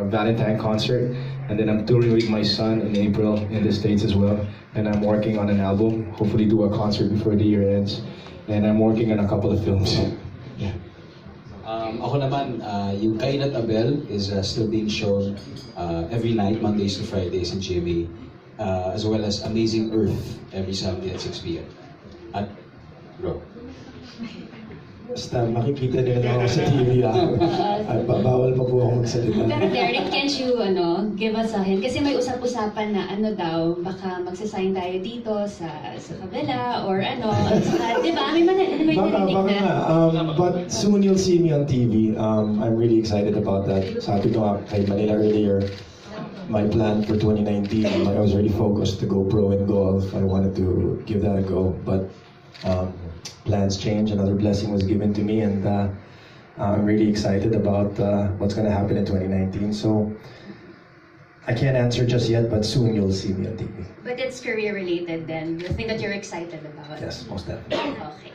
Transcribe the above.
Valentine concert, and then I'm touring with my son in April in the States as well, and I'm working on an album, hopefully do a concert before the year ends, and I'm working on a couple of films. Yeah. Ako naman, yung Kain at Abel is still being shown every night, Mondays to Fridays in GMA, as well as Amazing Earth every Sunday at 6 p.m. At, bro. Basta makikita nila lang ako sa TV at bawal pa po ako magsalita. Pero Derek, can't you give us a hint? Kasi may usap-usapan na daw, baka magsasign tayo dito sa kabila or di ba? May narinig na. But soon you'll see me on TV. I'm really excited about that. Sabi ko nga kay Manila earlier, my plan for 2019, I was already focused to go pro in golf. I wanted to give that a go, but plans changed. Another blessing was given to me, and I'm really excited about what's going to happen in 2019. So I can't answer just yet, but soon you'll see me on TV. But it's career related then? You think that you're excited about? Yes, most definitely. Okay.